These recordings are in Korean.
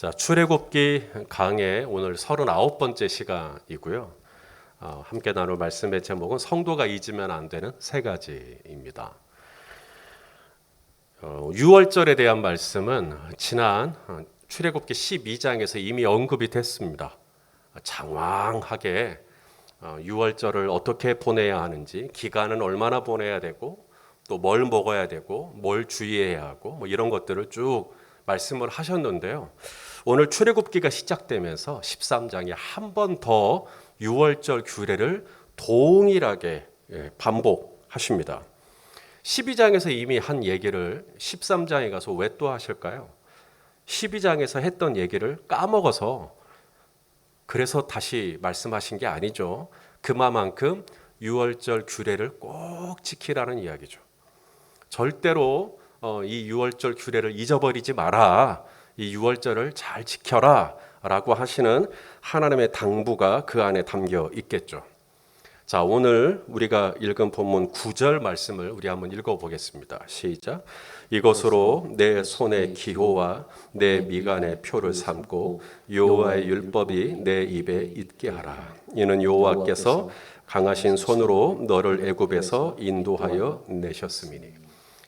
자, 출애굽기 강의 오늘 39번째 시간이고요. 함께 나눌 말씀의 제목은 성도가 잊으면 안 되는 세 가지입니다. 6월절에 대한 말씀은 지난 출애굽기 12장에서 이미 언급이 됐습니다. 장황하게 6월절을 어떻게 보내야 하는지, 기간은 얼마나 보내야 되고, 또 뭘 먹어야 되고, 뭘 주의해야 하고, 뭐 이런 것들을 쭉 말씀을 하셨는데요. 오늘 출애굽기가 시작되면서 13장에 한 번 더 6월절 규례를 동일하게 반복하십니다. 12장에서 이미 한 얘기를 13장에 가서 왜 또 하실까요? 12장에서 했던 얘기를 까먹어서 그래서 다시 말씀하신 게 아니죠. 그만큼 6월절 규례를 꼭 지키라는 이야기죠. 절대로 이 6월절 규례를 잊어버리지 마라. 이 6월절을 잘 지켜라 라고 하시는 하나님의 당부가 그 안에 담겨 있겠죠. 자, 오늘 우리가 읽은 본문 9절 말씀을 우리 한번 읽어보겠습니다. 시작. 이것으로 내 손의 기호와 내 미간의 표를 삼고 여호와의 율법이 내 입에 있게 하라. 이는 여호와께서 강하신 손으로 너를 애굽에서 인도하여 내셨음이니.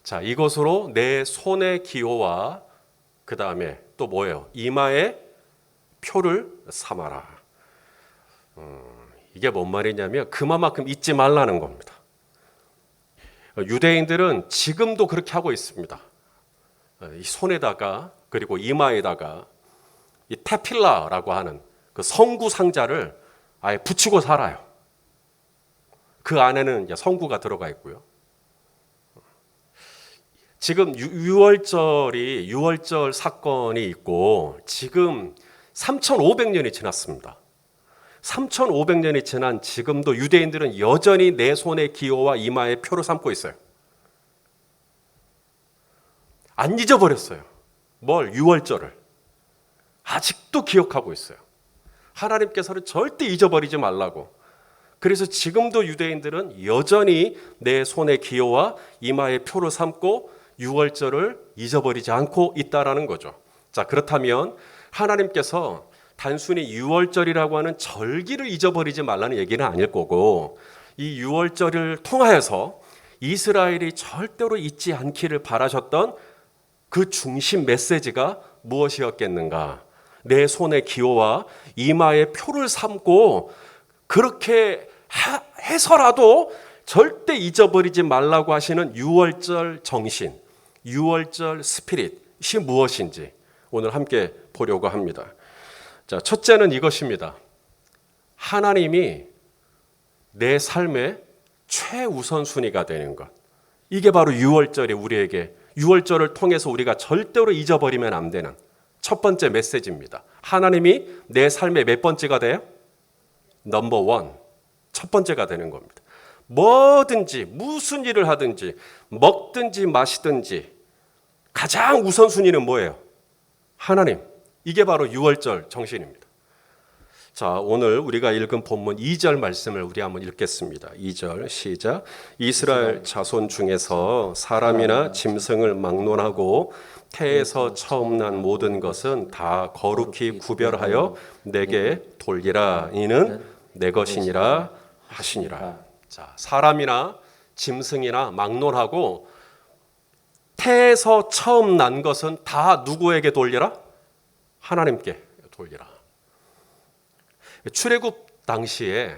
자, 이것으로 내 손의 기호와 그 다음에 또 뭐예요? 이마에 표를 삼아라. 이게 뭔 말이냐면 그만큼 잊지 말라는 겁니다. 유대인들은 지금도 그렇게 하고 있습니다. 이 손에다가 그리고 이마에다가 이 테필라라고 하는 그 성구 상자를 아예 붙이고 살아요. 그 안에는 이제 성구가 들어가 있고요. 지금 6월절 사건이 있고 지금 3,500년이 지났습니다. 3,500년이 지난 지금도 유대인들은 여전히 내 손의 기호와 이마에 표를 삼고 있어요. 안 잊어버렸어요. 뭘? 6월절을. 아직도 기억하고 있어요. 하나님께서는 절대 잊어버리지 말라고. 그래서 지금도 유대인들은 여전히 내 손의 기호와 이마에 표를 삼고 6월절을 잊어버리지 않고 있다라는 거죠. 자, 그렇다면 하나님께서 단순히 6월절이라고 하는 절기를 잊어버리지 말라는 얘기는 아닐 거고, 이 6월절을 통하여서 이스라엘이 절대로 잊지 않기를 바라셨던 그 중심 메시지가 무엇이었겠는가? 내 손의 기호와 이마에 표를 삼고 그렇게 해서라도 절대 잊어버리지 말라고 하시는 6월절 정신, 6월절 스피릿이 무엇인지 오늘 함께 보려고 합니다. 자, 첫째는 이것입니다. 하나님이 내 삶의 최우선순위가 되는 것. 이게 바로 6월절이 우리에게 6월절을 통해서 우리가 절대로 잊어버리면 안 되는 첫 번째 메시지입니다. 하나님이 내 삶의 몇 번째가 돼요? 넘버 원. 첫 번째가 되는 겁니다. 뭐든지 무슨 일을 하든지 먹든지 마시든지 가장 우선순위는 뭐예요? 하나님. 이게 바로 6월절 정신입니다. 자, 오늘 우리가 읽은 본문 2절 말씀을 우리 한번 읽겠습니다. 2절 시작. 이스라엘 자손 중에서 사람이나 짐승을 막론하고 태에서 처음 난 모든 것은 다 거룩히 구별하여 내게 돌리라. 이는 내 것이니라 하시니라. 자, 사람이나 짐승이나 막론하고 태에서 처음 난 것은 다 누구에게 돌리라? 하나님께 돌리라. 출애굽 당시에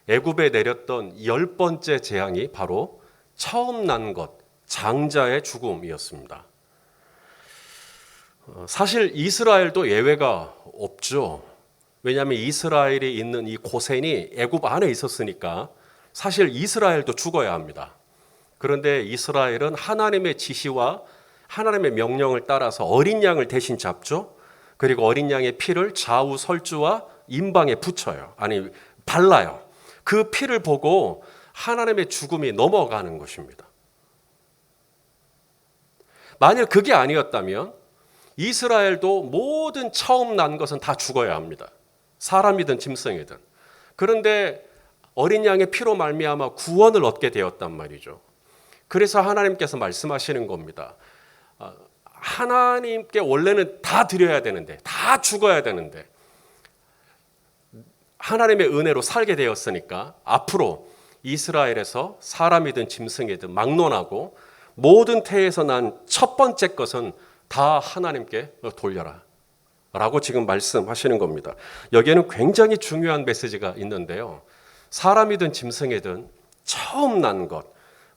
애굽에 내렸던 10번째 재앙이 바로 처음 난 것, 장자의 죽음이었습니다. 사실 이스라엘도 예외가 없죠. 왜냐하면 이스라엘이 있는 이 고센이 애굽 안에 있었으니까 사실 이스라엘도 죽어야 합니다. 그런데 이스라엘은 하나님의 지시와 하나님의 명령을 따라서 어린 양을 대신 잡죠. 그리고 어린 양의 피를 좌우 설주와 임방에 붙여요. 아니, 발라요. 그 피를 보고 하나님의 죽음이 넘어가는 것입니다. 만일 그게 아니었다면 이스라엘도 모든 처음 난 것은 다 죽어야 합니다. 사람이든 짐승이든. 그런데 어린 양의 피로 말미암아 구원을 얻게 되었단 말이죠. 그래서 하나님께서 말씀하시는 겁니다. 하나님께 원래는 다 드려야 되는데, 다 죽어야 되는데 하나님의 은혜로 살게 되었으니까 앞으로 이스라엘에서 사람이든 짐승이든 막론하고 모든 태에서 난 첫 번째 것은 다 하나님께 돌려라 라고 지금 말씀하시는 겁니다. 여기에는 굉장히 중요한 메시지가 있는데요. 사람이든 짐승이든 처음 난 것,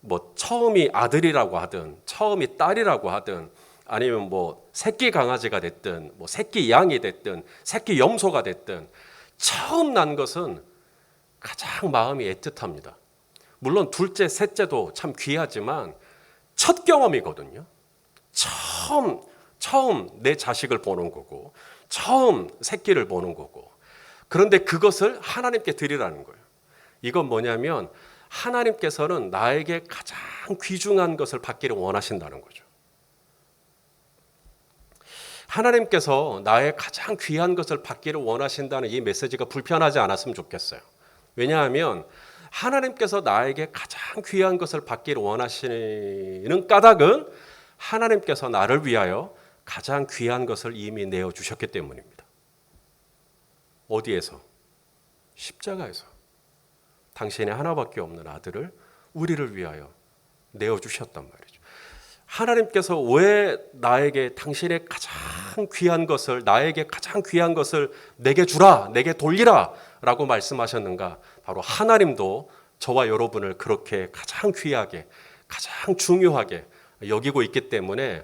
뭐 처음이 아들이라고 하든 처음이 딸이라고 하든 아니면 뭐 새끼 강아지가 됐든 뭐 새끼 양이 됐든 새끼 염소가 됐든 처음 난 것은 가장 마음이 애틋합니다. 물론 둘째, 셋째도 참 귀하지만 첫 경험이거든요. 처음 내 자식을 보는 거고 처음 새끼를 보는 거고, 그런데 그것을 하나님께 드리라는 거예요. 이건 뭐냐면 하나님께서는 나에게 가장 귀중한 것을 받기를 원하신다는 거죠. 하나님께서 나의 가장 귀한 것을 받기를 원하신다는 이 메시지가 불편하지 않았으면 좋겠어요. 왜냐하면 하나님께서 나에게 가장 귀한 것을 받기를 원하시는 까닭은 하나님께서 나를 위하여 가장 귀한 것을 이미 내어주셨기 때문입니다. 어디에서? 십자가에서. 당신의 하나밖에 없는 아들을 우리를 위하여 내어주셨단 말이죠. 하나님께서 왜 나에게 당신의 가장 귀한 것을, 나에게 가장 귀한 것을 내게 주라, 내게 돌리라 라고 말씀하셨는가? 바로 하나님도 저와 여러분을 그렇게 가장 귀하게, 가장 중요하게 여기고 있기 때문에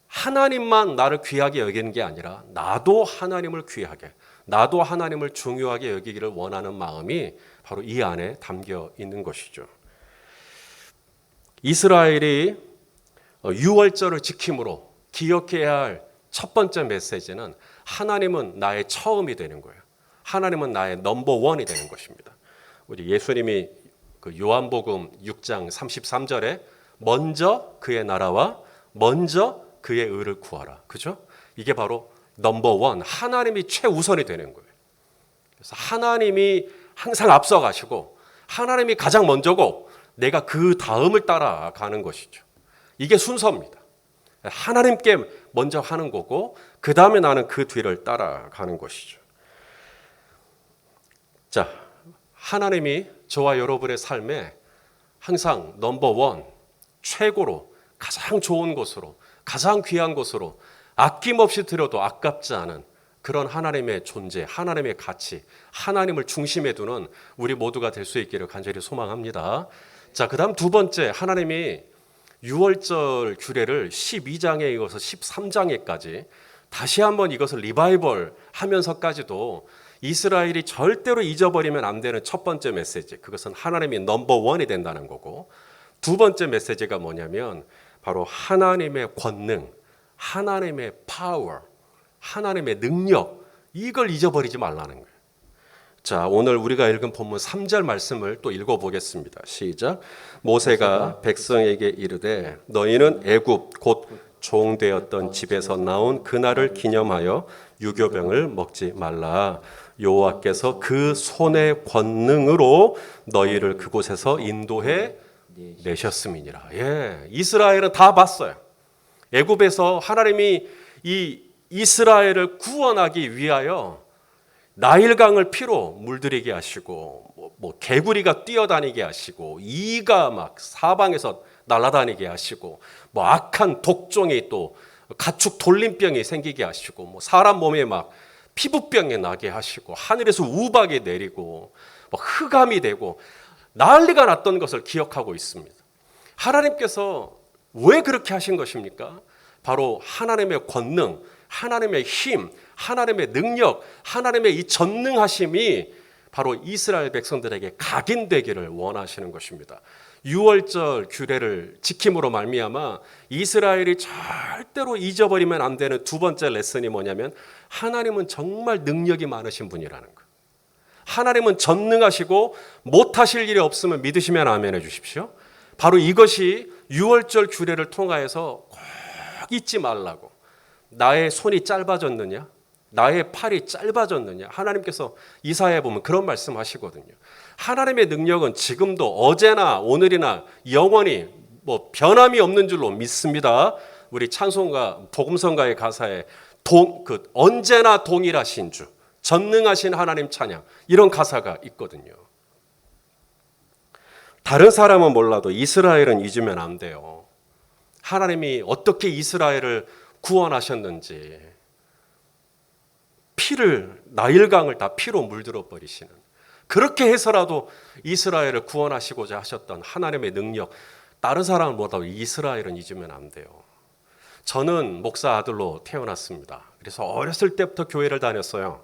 하나님만 나를 귀하게 여기는 게 아니라 나도 하나님을 귀하게, 나도 하나님을 중요하게 여기기를 원하는 마음이 바로 이 안에 담겨 있는 것이죠. 이스라엘이 유월절을 지킴으로 기억해야 할 첫 번째 메시지는 하나님은 나의 처음이 되는 거예요. 하나님은 나의 넘버원이 되는 것입니다. 우리 예수님이 그 요한복음 6장 33절에 먼저 그의 나라와 먼저 그의 의를 구하라. 그죠? 이게 바로 넘버원, 하나님이 최우선이 되는 거예요. 그래서 하나님이 항상 앞서가시고 하나님이 가장 먼저고 내가 그 다음을 따라가는 것이죠. 이게 순서입니다. 하나님께 먼저 하는 거고 그 다음에 나는 그 뒤를 따라가는 것이죠. 자, 하나님이 저와 여러분의 삶에 항상 넘버원, 최고로, 가장 좋은 곳으로, 가장 귀한 곳으로 아낌없이 드려도 아깝지 않은 그런 하나님의 존재, 하나님의 가치, 하나님을 중심에 두는 우리 모두가 될 수 있기를 간절히 소망합니다. 자, 그 다음 두 번째, 하나님이 유월절 규례를 12장에 이어서 13장에까지 다시 한번 이것을 리바이벌 하면서까지도 이스라엘이 절대로 잊어버리면 안 되는 첫 번째 메시지, 그것은 하나님이 넘버원이 된다는 거고, 두 번째 메시지가 뭐냐면 바로 하나님의 권능, 하나님의 파워, 하나님의 능력, 이걸 잊어버리지 말라는 거예요. 자, 오늘 우리가 읽은 본문 3절 말씀을 또 읽어보겠습니다. 시작. 모세가 백성에게 이르되 너희는 애굽 곧 종되었던 집에서 나온 그날을 기념하여 유교병을 먹지 말라. 여호와께서 그 손의 권능으로 너희를 그곳에서 인도해 내셨음이니라. 예, 이스라엘은 다 봤어요. 애굽에서 하나님이 이 이스라엘을 구원하기 위하여 나일강을 피로 물들이게 하시고 뭐 개구리가 뛰어다니게 하시고 이가 막 사방에서 날아다니게 하시고 뭐 악한 독종이 또 가축 돌림병이 생기게 하시고 뭐 사람 몸에 막 피부병이 나게 하시고 하늘에서 우박이 내리고 뭐 흑암이 되고 난리가 났던 것을 기억하고 있습니다. 하나님께서 왜 그렇게 하신 것입니까? 바로 하나님의 권능, 하나님의 힘, 하나님의 능력, 하나님의 이 전능하심이 바로 이스라엘 백성들에게 각인되기를 원하시는 것입니다. 유월절 규례를 지킴으로 말미암아 이스라엘이 절대로 잊어버리면 안 되는 두 번째 레슨이 뭐냐면 하나님은 정말 능력이 많으신 분이라는 거예요. 하나님은 전능하시고 못하실 일이 없으면 믿으시면 아멘 해주십시오. 바로 이것이 유월절 규례를 통하여서 꼭 잊지 말라고. 나의 손이 짧아졌느냐? 나의 팔이 짧아졌느냐? 하나님께서 이사야에 보면 그런 말씀하시거든요. 하나님의 능력은 지금도 어제나 오늘이나 영원히 뭐 변함이 없는 줄로 믿습니다. 우리 찬송가 복음성가의 가사에 언제나 동일하신 주, 전능하신 하나님 찬양, 이런 가사가 있거든요. 다른 사람은 몰라도 이스라엘은 잊으면 안 돼요. 하나님이 어떻게 이스라엘을 구원하셨는지, 나일강을 다 피로 물들어 버리시는, 그렇게 해서라도 이스라엘을 구원하시고자 하셨던 하나님의 능력, 다른 사람은 몰라도 이스라엘은 잊으면 안 돼요. 저는 목사 아들로 태어났습니다. 그래서 어렸을 때부터 교회를 다녔어요.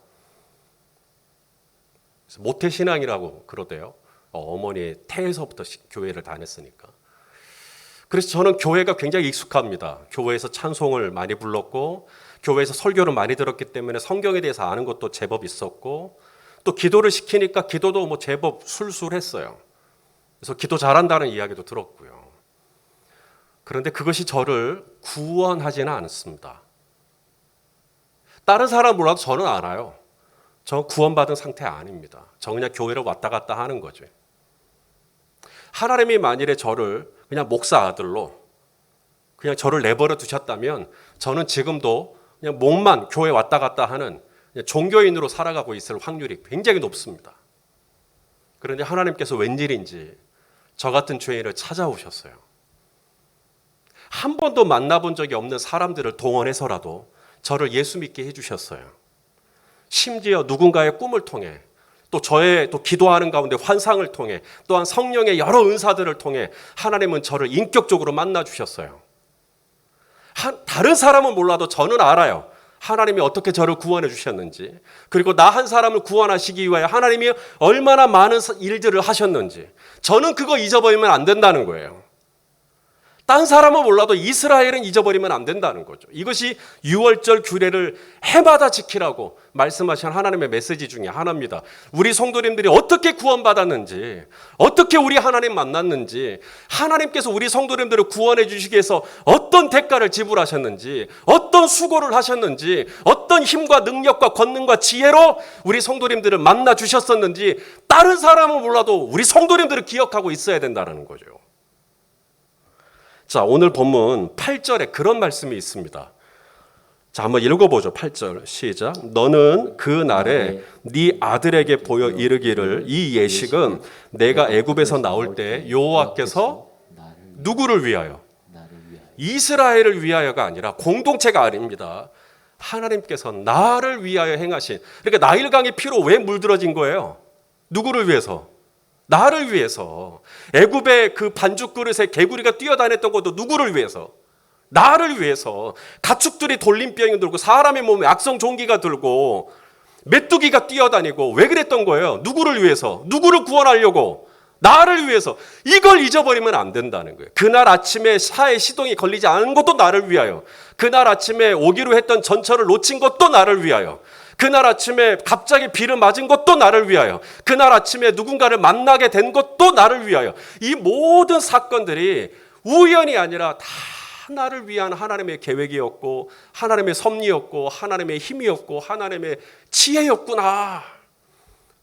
모태신앙이라고 그러대요. 어머니 태에서부터 교회를 다녔으니까. 그래서 저는 교회가 굉장히 익숙합니다. 교회에서 찬송을 많이 불렀고, 교회에서 설교를 많이 들었기 때문에 성경에 대해서 아는 것도 제법 있었고, 또 기도를 시키니까 기도도 제법 술술했어요. 그래서 기도 잘한다는 이야기도 들었고요. 그런데 그것이 저를 구원하지는 않습니다. 다른 사람 몰라도 저는 알아요. 저 구원받은 상태 아닙니다. 저 그냥 교회를 왔다 갔다 하는 거죠. 하나님이 만일에 저를 그냥 목사 아들로 그냥 저를 내버려 두셨다면 저는 지금도 그냥 목만 교회 왔다 갔다 하는 종교인으로 살아가고 있을 확률이 굉장히 높습니다. 그런데 하나님께서 웬일인지 저 같은 죄인을 찾아오셨어요. 한 번도 만나본 적이 없는 사람들을 동원해서라도 저를 예수 믿게 해주셨어요. 심지어 누군가의 꿈을 통해, 또 저의 기도하는 가운데 환상을 통해, 또한 성령의 여러 은사들을 통해 하나님은 저를 인격적으로 만나 주셨어요. 다른 사람은 몰라도 저는 알아요. 하나님이 어떻게 저를 구원해 주셨는지, 그리고 나 한 사람을 구원하시기 위하여 하나님이 얼마나 많은 일들을 하셨는지, 저는 그거 잊어버리면 안 된다는 거예요. 딴 사람은 몰라도 이스라엘은 잊어버리면 안 된다는 거죠. 이것이 유월절 규례를 해마다 지키라고 말씀하신 하나님의 메시지 중에 하나입니다. 우리 성도님들이 어떻게 구원받았는지, 어떻게 우리 하나님 만났는지, 하나님께서 우리 성도님들을 구원해 주시기 위해서 어떤 대가를 지불하셨는지, 어떤 수고를 하셨는지, 어떤 힘과 능력과 권능과 지혜로 우리 성도님들을 만나 주셨었는지 다른 사람은 몰라도 우리 성도님들을 기억하고 있어야 된다는 거죠. 자, 오늘 본문 8절에 그런 말씀이 있습니다. 자, 한번 읽어보죠. 8절 시작. 너는 그 날에 네 아들에게 보여 이르기를, 이 예식은 내가 애굽에서 나올 때 여호와께서 누구를 위하여? 이스라엘을 위하여가 아니라, 공동체가 아닙니다. 하나님께서 나를 위하여 행하신, 그러니까 나일강의 피로 왜 물들어진 거예요? 누구를 위해서? 나를 위해서. 애굽의 그 반죽 그릇에 개구리가 뛰어다녔던 것도 누구를 위해서? 나를 위해서. 가축들이 돌림병이 들고 사람의 몸에 악성 종기가 들고 메뚜기가 뛰어다니고, 왜 그랬던 거예요? 누구를 위해서? 누구를 구원하려고? 나를 위해서. 이걸 잊어버리면 안 된다는 거예요. 그날 아침에 사에 시동이 걸리지 않은 것도 나를 위하여, 그날 아침에 오기로 했던 전철을 놓친 것도 나를 위하여, 그날 아침에 갑자기 비를 맞은 것도 나를 위하여, 그날 아침에 누군가를 만나게 된 것도 나를 위하여, 이 모든 사건들이 우연이 아니라 다 나를 위한 하나님의 계획이었고, 하나님의 섭리였고, 하나님의 힘이었고, 하나님의 지혜였구나.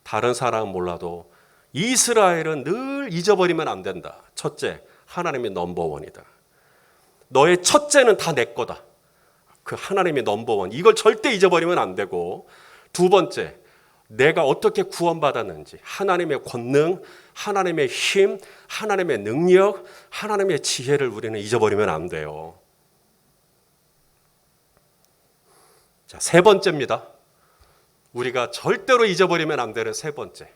다른 사람은 몰라도 이스라엘은 늘 잊어버리면 안 된다. 첫째, 하나님의 넘버원이다. 너의 첫째는 다 내 거다. 그 하나님의 넘버원, 이걸 절대 잊어버리면 안 되고, 두 번째, 내가 어떻게 구원받았는지, 하나님의 권능, 하나님의 힘, 하나님의 능력, 하나님의 지혜를 우리는 잊어버리면 안 돼요. 자, 세 번째입니다. 우리가 절대로 잊어버리면 안 되는 세 번째,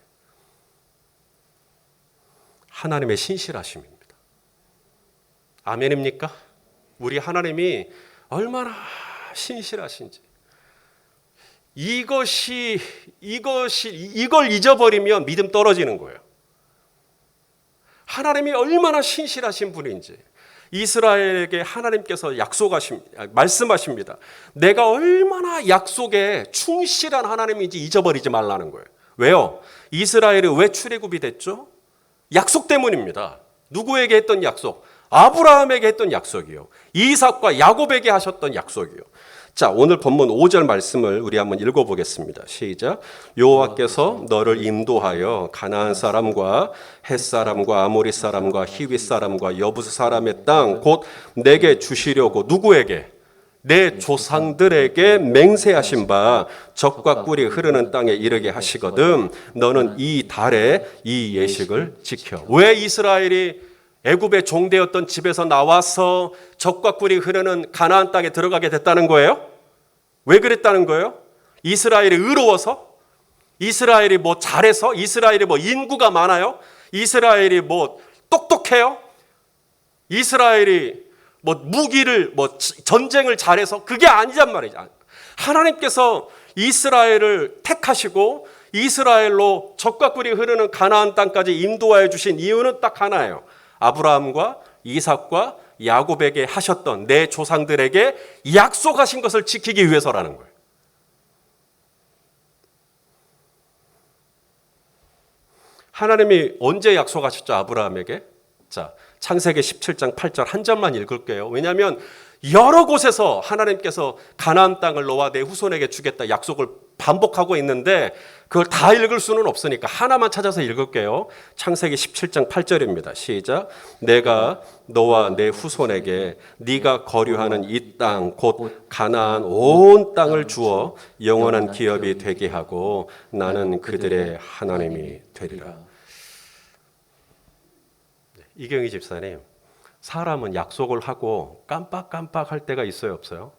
하나님의 신실하심입니다. 아멘입니까? 우리 하나님이 얼마나 신실하신지, 이걸 잊어버리면 믿음 떨어지는 거예요. 하나님이 얼마나 신실하신 분인지 이스라엘에게 하나님께서 말씀하십니다. 내가 얼마나 약속에 충실한 하나님인지 잊어버리지 말라는 거예요. 왜요? 이스라엘이 왜 출애굽이 됐죠? 약속 때문입니다. 누구에게 했던 약속? 아브라함에게 했던 약속이요. 이삭과 야곱에게 하셨던 약속이요. 자, 오늘 본문 5절 말씀을 우리 한번 읽어보겠습니다. 시작. 여호와께서 너를 인도하여 가나안 사람과 헷 사람과 아모리 사람과 히윗 사람과 여부스 사람의 땅 곧 내게 주시려고 누구에게? 내 조상들에게 맹세하신 바 젖과 꿀이 흐르는 땅에 이르게 하시거든 너는 이 달에 이 예식을 지켜. 왜 이스라엘이 애굽의 종되었던 집에서 나와서 젖과 꿀이 흐르는 가나안 땅에 들어가게 됐다는 거예요? 왜 그랬다는 거예요? 이스라엘이 의로워서? 이스라엘이 뭐 잘해서? 이스라엘이 뭐 인구가 많아요? 이스라엘이 뭐 똑똑해요? 이스라엘이 뭐 무기를 뭐 전쟁을 잘해서? 그게 아니란 말이죠. 하나님께서 이스라엘을 택하시고 이스라엘로 젖과 꿀이 흐르는 가나안 땅까지 인도하여 주신 이유는 딱 하나예요. 아브라함과 이삭과 야곱에게 하셨던 내 조상들에게 약속하신 것을 지키기 위해서라는 거예요. 하나님이 언제 약속하셨죠? 아브라함에게? 자, 창세기 17장 8절 한 절만 읽을게요. 왜냐하면 여러 곳에서 하나님께서 가나안 땅을 너와 내 후손에게 주겠다 약속을 반복하고 있는데 그걸 다 읽을 수는 없으니까 하나만 찾아서 읽을게요. 창세기 17장 8절입니다. 시작. 내가 너와 내 후손에게 네가 거류하는 이 땅 곧 가나안 온 땅을 주어 영원한 기업이 되게 하고 나는 그들의 하나님이 되리라. 이경희 집사님, 사람은 약속을 하고 깜빡깜빡할 때가 있어요, 없어요?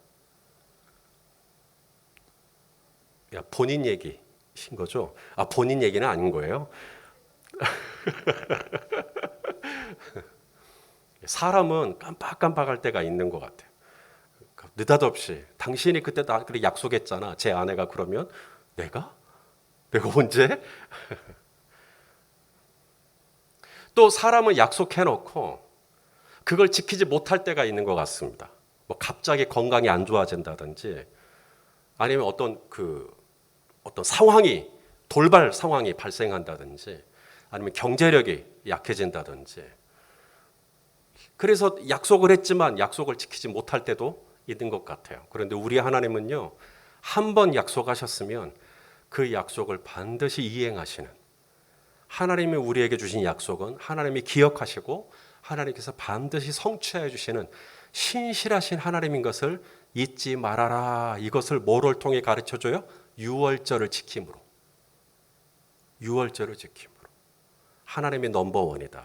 야, 본인 얘기신 거죠? 아, 본인 얘기는 아닌 거예요? 사람은 깜빡깜빡할 때가 있는 것 같아요. 느닷없이 당신이 그때 나 그래 약속했잖아. 제 아내가 그러면 내가 언제? 또 사람은 약속해놓고 그걸 지키지 못할 때가 있는 것 같습니다. 뭐 갑자기 건강이 안 좋아진다든지 아니면 어떤 상황이 돌발 상황이 발생한다든지 아니면 경제력이 약해진다든지 그래서 약속을 했지만 약속을 지키지 못할 때도 있는 것 같아요. 그런데 우리 하나님은요, 한 번 약속하셨으면 그 약속을 반드시 이행하시는, 하나님이 우리에게 주신 약속은 하나님이 기억하시고 하나님께서 반드시 성취해 주시는 신실하신 하나님인 것을 잊지 말아라. 이것을 뭐를 통해 가르쳐줘요? 유월절을 지킴으로. 유월절을 지킴으로. 하나님이 넘버원이다.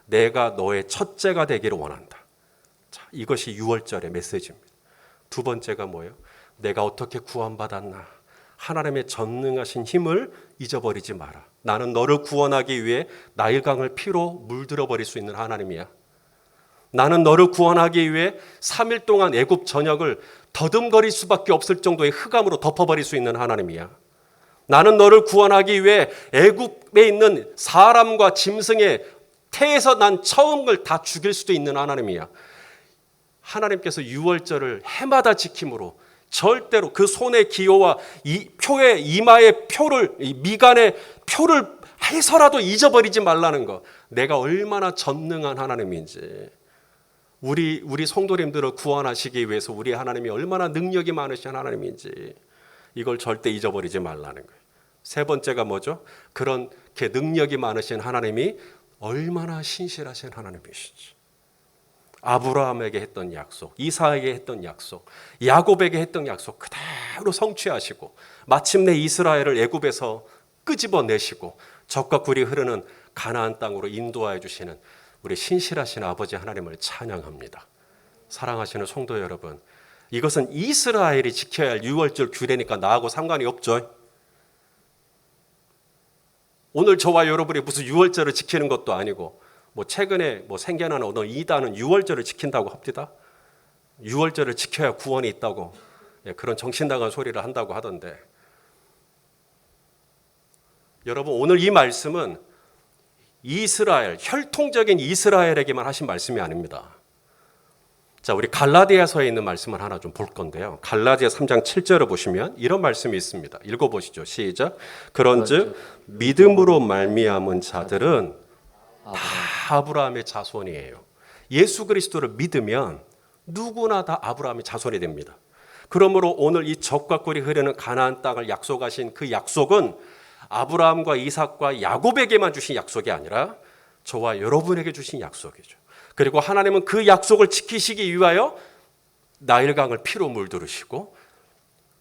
내가 너의 첫째가 되기를 원한다. 자, 이것이 유월절의 메시지입니다. 두 번째가 뭐예요? 내가 어떻게 구원받았나? 하나님의 전능하신 힘을 잊어버리지 마라. 나는 너를 구원하기 위해 나일강을 피로 물들어 버릴 수 있는 하나님이야. 나는 너를 구원하기 위해 3일 동안 애굽 전역을 더듬거릴 수밖에 없을 정도의 흑암으로 덮어버릴 수 있는 하나님이야. 나는 너를 구원하기 위해 애굽에 있는 사람과 짐승의 태에서 난 처음을 다 죽일 수도 있는 하나님이야. 하나님께서 유월절을 해마다 지킴으로 절대로 그 손의 기호와 이 표의 이마의 표를, 이 미간의 표를 해서라도 잊어버리지 말라는 것. 내가 얼마나 전능한 하나님인지, 우리 성도님들을 구원하시기 위해서 우리 하나님이 얼마나 능력이 많으신 하나님인지 이걸 절대 잊어버리지 말라는 거예요. 세 번째가 뭐죠? 그렇게 능력이 많으신 하나님이 얼마나 신실하신 하나님이시지. 아브라함에게 했던 약속, 이삭에게 했던 약속, 야곱에게 했던 약속 그대로 성취하시고 마침내 이스라엘을 애굽에서 끄집어내시고 젖과 꿀이 흐르는 가나안 땅으로 인도하여 주시는 우리 신실하신 아버지 하나님을 찬양합니다. 사랑하시는 성도 여러분, 이것은 이스라엘이 지켜야 할 유월절 규례니까 나하고 상관이 없죠. 오늘 저와 여러분이 무슨 유월절을 지키는 것도 아니고 뭐 최근에 뭐 생겨나는 어떤 이단은 유월절을 지킨다고 합니다. 유월절을 지켜야 구원이 있다고 그런 정신나간 소리를 한다고 하던데, 여러분 오늘 이 말씀은 이스라엘, 혈통적인 이스라엘에게만 하신 말씀이 아닙니다. 자, 우리 갈라디아서에 있는 말씀을 하나 좀 볼 건데요. 갈라디아 3장 7절을 보시면 이런 말씀이 있습니다. 읽어보시죠. 시작. 그런즉 믿음으로 말미암은 자들은 다 아브라함의 자손이에요. 예수 그리스도를 믿으면 누구나 다 아브라함의 자손이 됩니다. 그러므로 오늘 이 젖과 꿀이 흐르는 가나안 땅을 약속하신 그 약속은 아브라함과 이삭과 야곱에게만 주신 약속이 아니라 저와 여러분에게 주신 약속이죠. 그리고 하나님은 그 약속을 지키시기 위하여 나일강을 피로 물들으시고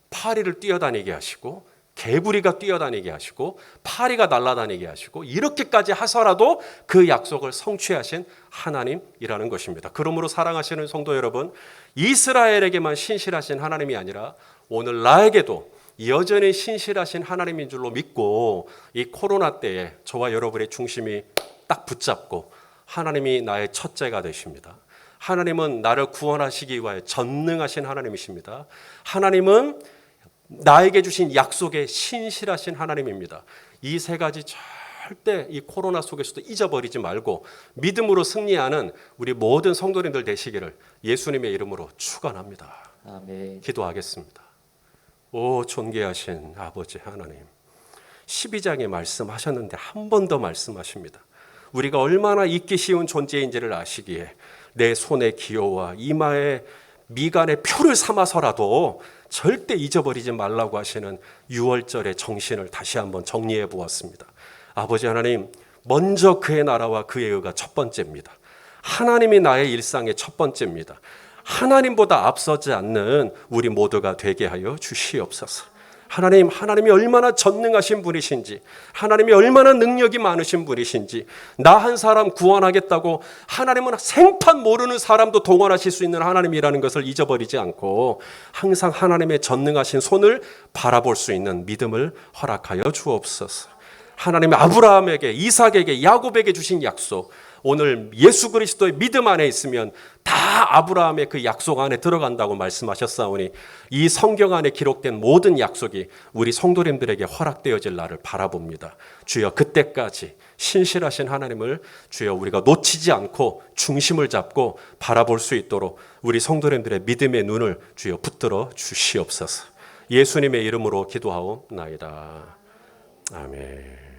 파리를 뛰어다니게 하시고 개구리가 뛰어다니게 하시고 파리가 날아다니게 하시고 이렇게까지 하서라도 그 약속을 성취하신 하나님이라는 것입니다. 그러므로 사랑하시는 성도 여러분, 이스라엘에게만 신실하신 하나님이 아니라 오늘 나에게도 여전히 신실하신 하나님인 줄로 믿고 이 코로나 때에 저와 여러분의 중심이 딱 붙잡고 하나님이 나의 첫째가 되십니다. 하나님은 나를 구원하시기 위하여 전능하신 하나님이십니다. 하나님은 나에게 주신 약속에 신실하신 하나님입니다. 이 세 가지 절대 이 코로나 속에서도 잊어버리지 말고 믿음으로 승리하는 우리 모든 성도님들 되시기를 예수님의 이름으로 축원합니다. 아멘. 기도하겠습니다. 오 존귀하신 아버지 하나님, 12장에 말씀하셨는데 한 번 더 말씀하십니다. 우리가 얼마나 잊기 쉬운 존재인지를 아시기에 내 손의 기호와 이마에 미간의 표를 삼아서라도 절대 잊어버리지 말라고 하시는 6월절의 정신을 다시 한번 정리해 보았습니다. 아버지 하나님, 먼저 그의 나라와 그의 의가 첫 번째입니다. 하나님이 나의 일상의 첫 번째입니다. 하나님보다 앞서지 않는 우리 모두가 되게 하여 주시옵소서. 하나님, 하나님이 얼마나 전능하신 분이신지, 하나님이 얼마나 능력이 많으신 분이신지, 나 한 사람 구원하겠다고 하나님은 생판 모르는 사람도 동원하실 수 있는 하나님이라는 것을 잊어버리지 않고 항상 하나님의 전능하신 손을 바라볼 수 있는 믿음을 허락하여 주옵소서. 하나님이 아브라함에게, 이삭에게, 야곱에게 주신 약속, 오늘 예수 그리스도의 믿음 안에 있으면 다 아브라함의 그 약속 안에 들어간다고 말씀하셨사오니 이 성경 안에 기록된 모든 약속이 우리 성도님들에게 허락되어질 날을 바라봅니다. 주여, 그때까지 신실하신 하나님을 주여 우리가 놓치지 않고 중심을 잡고 바라볼 수 있도록 우리 성도님들의 믿음의 눈을 주여 붙들어 주시옵소서. 예수님의 이름으로 기도하옵나이다. 아멘.